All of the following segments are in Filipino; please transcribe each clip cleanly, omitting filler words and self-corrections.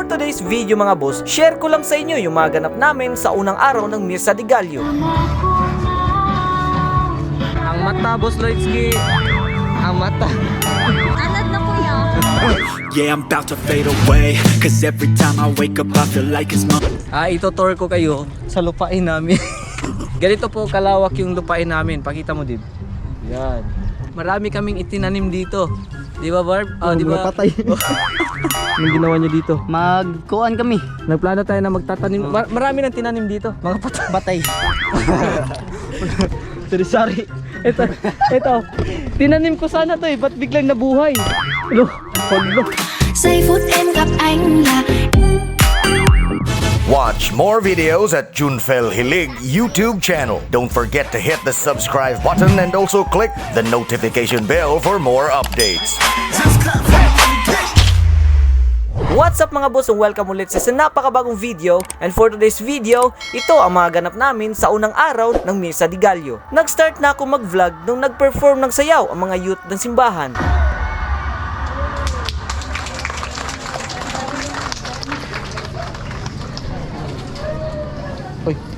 for today's video mga boss, share ko lang sa inyo yung mga ganap namin sa unang araw ng Misa de Gallo. Ang mata, Boss Lloydski. Ang mata. Anad na kuya. Yeah, I'm about to fade away, cause every time I wake up I feel like it's my... Ito-tour ko kayo sa lupain namin. Ganito po kalawak yung lupain namin. Pakita mo din. Yan. Marami kaming itinanim dito. Di ba, Barb? Di ba? Patay. Yung ginawa nyo dito. Magkuhan kami. Nagplano tayo na magtatanim. Marami nang tinanim dito. Mga Batay. Sorry. Ito. Tinanim ko sana to ba't biglang nabuhay? Hello. Giây phút em gặp anh là Watch more videos at Junfel Hilig YouTube channel. Don't forget to hit the subscribe button and also click the notification bell for more updates. What's up mga boss, and welcome ulit sa napakabagong video. And for today's video, ito ang mga ganap namin sa unang araw ng Misa de Gallo. Nag-start na ako mag-vlog nung nag-perform ng sayaw ang mga youth ng simbahan.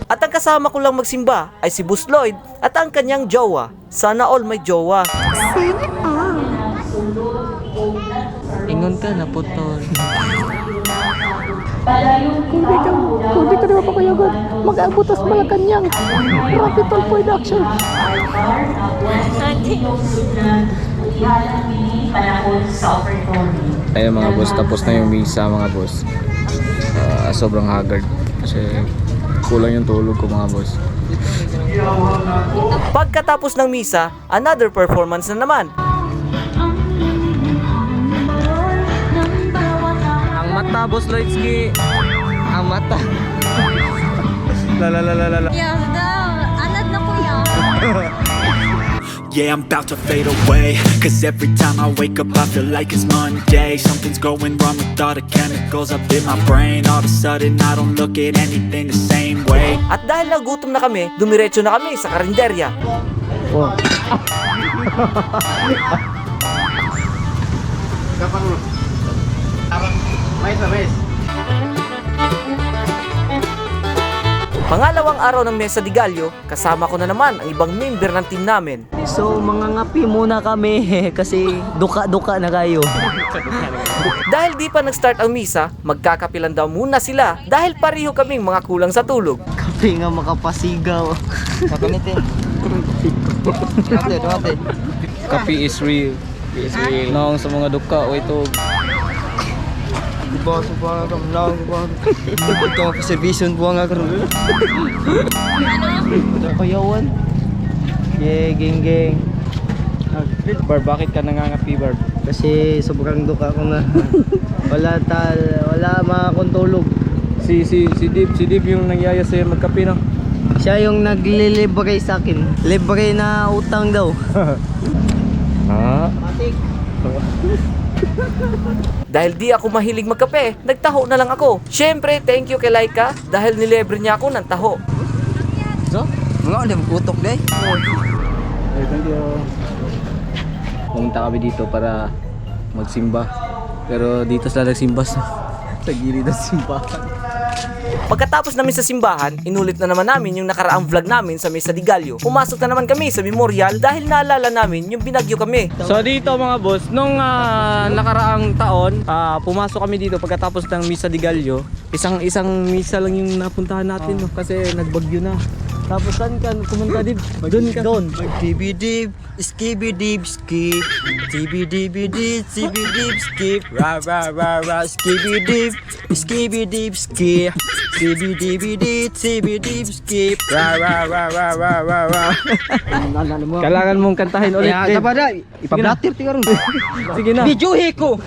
At ang kasama ko lang magsimba ay si Boss Lloyd at ang kanyang jowa. Sana all may jowa. Ingon ka na putol. Kung di ka naman papayagan, mag-abutas pala kanyang Rapitol Production. Ayun mga boss, tapos na yung misa mga boss. Sobrang haggard kasi kulang yung tulog ko mga boss. Pagkatapos ng misa, another performance na naman. Ang mata, Boss Lloydski. Ang mata. Yan daw. Anad na kuya. Yeah, I'm about to fade away, cause every time I wake up I feel like it's Monday. Something's going wrong with all the chemicals up in my brain. All of a sudden I don't look at anything the same way. At dahil nagutom na kami, dumiretso na kami sa karinderya. Pangalawang araw ng Misa de Gallo, kasama ko na naman ang ibang member ng team namin. So, mga ngapi muna kami kasi duka-duka na kayo. Dahil di pa nag-start ang misa, magkakapilan daw muna sila dahil pareho kaming mga kulang sa tulog. Kapi nga makapasigaw. Kakamitin. Dati. Kapi is real. Noong sa mga duka, o ito. Diba, suba nga kamlang. Ito ang servisyon po nga karoon. Kayawan. Yeah, geng. Barb, bakit ka nangangapi, Barb? Kasi sobrang duka ko na. Wala makakontulog. Si Dip yung nagyaya sa'yo magkapi, no? Siya yung naglilibre sa akin. Libre na utang daw. Matik. Dahil di ako mahilig magkape, nagtaho na lang ako. Syempre, thank you kay Laika dahil nilebre niya ako ng taho. So? Mga ulit magkutok day. Thank you. Pumunta kami dito para magsimba. Pero dito sila nagsimba sa gilid ng simbahan. Pagkatapos namin sa simbahan, inulit na naman namin yung nakaraang vlog namin sa Misa de Gallo. Pumasok na naman kami sa memorial dahil naalala namin yung binagyo kami. So dito mga boss, nung nakaraang taon, pumasok kami dito pagkatapos ng Misa de Gallo. Isang misa lang yung napuntahan natin, no? Kasi nagbagyo na. Tapos saan ka pumunta din? Doon ka. Doon. Dibidib, skibidib, ski. Dibidibidib, skibidib, skip. Ra ra ra ra, skibidib, skibidib, ski. Dibidibidib, skibidib, skip. Ra ra ra ra ra ra ra. Kailangan mong kantahin ulit. Ya, dapat dah. Ipablatir ti karon. Sige na. Videohe ko.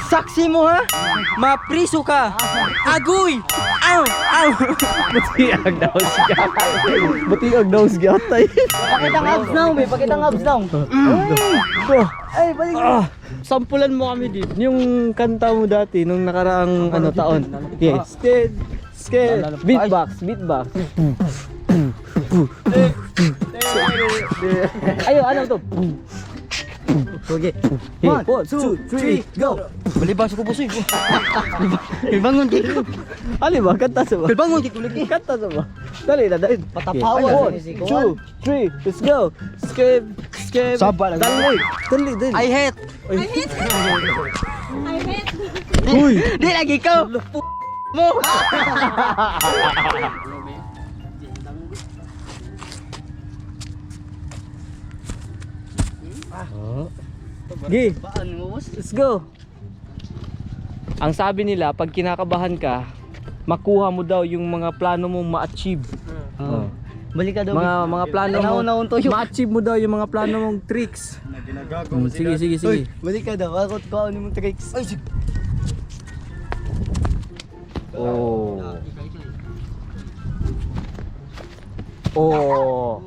Saksi mo ha. Mapriso ka. Agoy. Aw, aw. Butiag daw si Gatay. Butiag daw si Gatay. Pakitang abs now, may pakitang abs now. Ay, balik. Sampulan mo kami dito. Yung kanta mo dati nung nakaraang taon. Yes. Beatbox. Ayo, ano to? Okay. One, two, three, go! Balibas ko pusoy. Bangon kay. Ano ba? Kanta sa ba? Bangon kay tulog. Kanta sa ba? Dali na, dali. Patapawan. 1, 2, 3, let's go! Skip, skip. Saba lang. Dali, dali, dali. I hate. Uy! Di lagi ko. Mo. Gi, let's go! Ang sabi nila, pag kinakabahan ka, makuha mo daw yung mga plano mong ma-achieve. Balik ka daw. Mga plano mo, Nauna-naon to yung. ma-achieve mo daw yung mga plano mong tricks. Sige, sige, sige. Balik ka daw. Ako ko ano mong tricks. Ay, sige. Oh. Oh.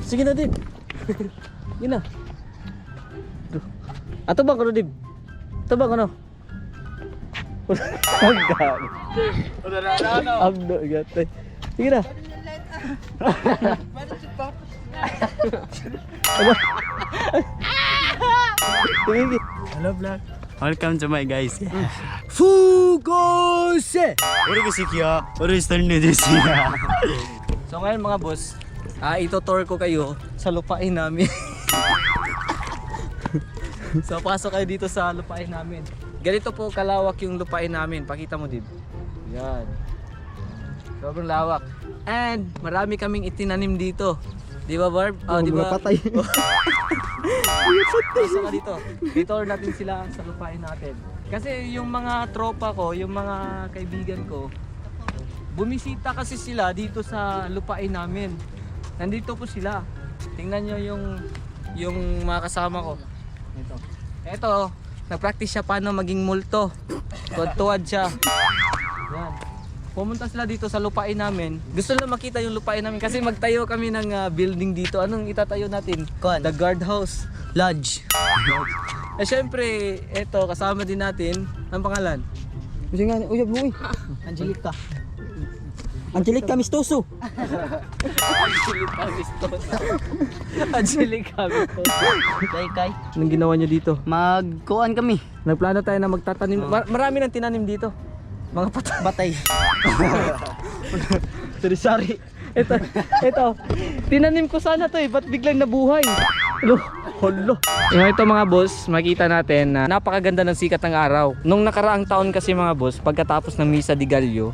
Sige na, Dib. Yun na. Ato bang ano, Dib? Ato bang ano? Ang gabi. Abdo, gatay. Sige na. Ano? Sige. Hello vlog. Welcome to my guys. Focus! Uri ko si Kia. Uri style ni Desi. So ngayon mga boss, ito-tour ko kayo sa lupain namin. So pasok kayo dito sa lupain namin. Ganito po kalawak yung lupain namin. Pakita mo, Dib. Yan. Sobrang lawak. And marami kaming itinanim dito. Di ba, Barb? Oh, di ba? Patay. Pasok ka dito. I-tour natin sila sa lupain natin. Kasi yung mga tropa ko, yung mga kaibigan ko, bumisita kasi sila dito sa lupain namin. Nandito po sila. Tingnan nyo yung mga kasama ko. Ito, nag-practice siya paano maging multo. Tuwad-tuwad siya. Yan. Pumunta sila dito sa lupain namin. Gusto nila makita yung lupain namin kasi magtayo kami ng building dito. Anong itatayo natin? Kuan. The guardhouse. Lodge. Eh syempre, eto kasama din natin. Ang pangalan? Kasi nga, uyab mo uy. Angelica. Angelica Mistoso. Angelica Mistoso. Kay. Anong ginawa nyo dito? Magkuan kami. Nagplano tayo na magtatanim. Marami nang tinanim dito. Mga Batay. Sorry. Ito. Tinanim ko sana to eh. Ba't biglang nabuhay? Holo. Yung ito mga boss, makita natin na napakaganda ng sikat ng araw. Nung nakaraang taon kasi mga boss, pagkatapos ng Misa de Gallo,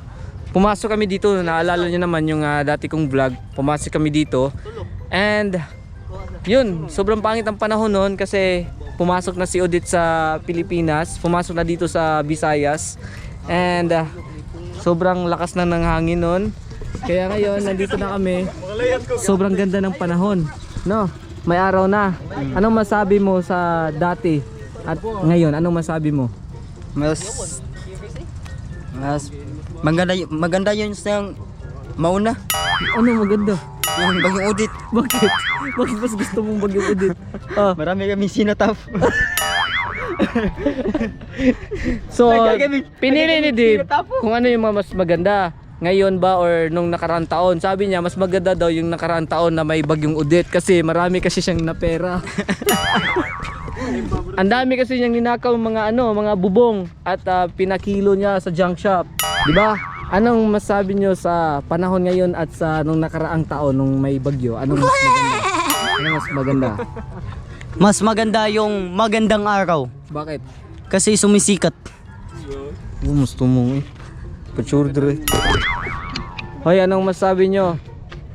pumasok kami dito. Naalala nyo naman yung dati kong vlog. Pumasok kami dito. And yun, sobrang pangit ang panahon noon kasi pumasok na si Odette sa Pilipinas. Pumasok na dito sa Visayas. And sobrang lakas na ng hangin noon. Kaya ngayon, nandito na kami. Sobrang ganda ng panahon. No? May araw na. Anong masabi mo sa dati at ngayon? Anong masabi mo? Mas maganda yun sa mauna. Ano maganda? Yung bagong audit. Bakit? Bakit mas gusto mong bagyong Odette? Marami kami sinatap. So, pinili ni Dave kung ano yung mas maganda. Ngayon ba or nung nakaraang taon? Sabi niya mas maganda daw yung nakaraang taon na may bagyong Odette kasi marami kasi siyang napera. Ang dami kasi niyang ninakaw mga mga bubong at pinakilo niya sa junk shop. 'Di ba? Anong masabi niyo sa panahon ngayon at sa nung nakaraang taon nung may bagyo? Anong mas maganda? Anong mas maganda? Mas maganda yung magandang araw. Bakit? Kasi sumisikat. Gusto mo eh. Pachurdre. Hoy, anong masabi nyo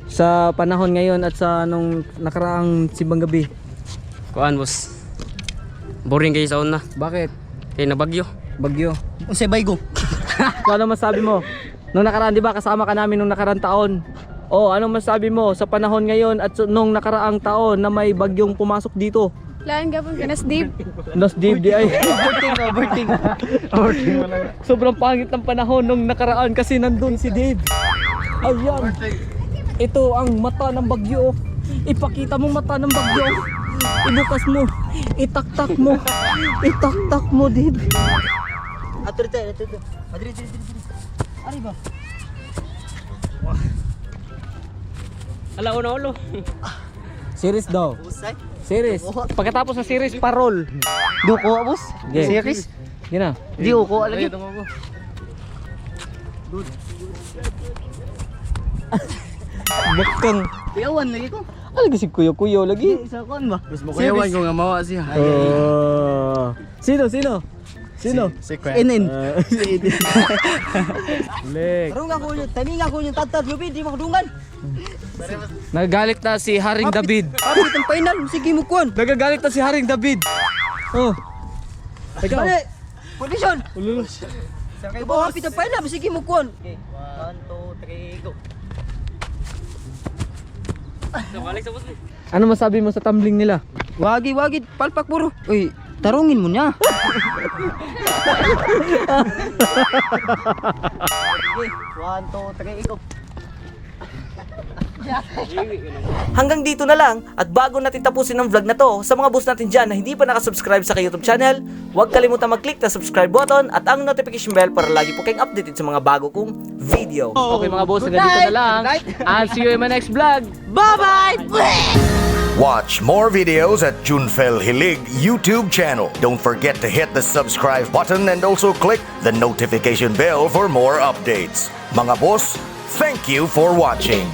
sa panahon ngayon at sa nung nakaraang simbang gabi? Kuan boss. Boring kayo sa una. Bakit? Kaya nabagyo. Bagyo. Unsay baygo? So, anong masabi mo? Nung nakaraan, di ba kasama ka namin nung nakaraang taon? Oh, anong masabi mo sa panahon ngayon at nung nakaraang taon na may bagyong pumasok dito? Lain gapon ka na Steve. Nas Dave di ay. Overting. Sobrang pangit ng panahon nung nakaraan kasi nandun si Dave. Ayan. Ito ang mata ng bagyo. Ipakita mo mata ng bagyo. Ibukas mo. Itaktak mo. Itaktak mo, Dave. Ari ba? Ala, ulo. Series daw. Usay. Series. Pagkatapos ng series, parol. Duko, boss. Okay. Series. Yun na. Di uko lagi. Bukang. Kuyawan lagi ko. Lagi si kuyo-kuyo lagi. Isa kon ba? Mas makuyawan ko nga mawa siya. Oh. Sino? Si Kwen. Inin. Lek. Karungan ko yun. Timingan ko yung tatad. Yubi, di makadungan. Nagagalit na si Haring David. Kapit ang final. Sige mo kuwan. Nagagalit na si Haring David. Oh. Ikaw. Bali. Position. Ulul. Kay boss. Kapit ang final. Sige mo kuwan. Okay. 1, 2, 3, go. Ano masabi mo sa tumbling nila? Wagi. Palpak puro. Uy, tarungin mo niya. Okay. 1, 2, 3, go. Hanggang dito na lang at bago natin tapusin ang vlog na to, sa mga boss natin dyan na hindi pa nakasubscribe sa YouTube channel, huwag kalimutan mag-click na subscribe button at ang notification bell para lagi po kayong updated sa mga bago kong video. Okay mga boss, hanggang dito na lang. I'll see you in my next vlog. Bye-bye! Watch more videos at Junfel Hilig YouTube channel. Don't forget to hit the subscribe button and also click the notification bell for more updates. Mga boss, thank you for watching.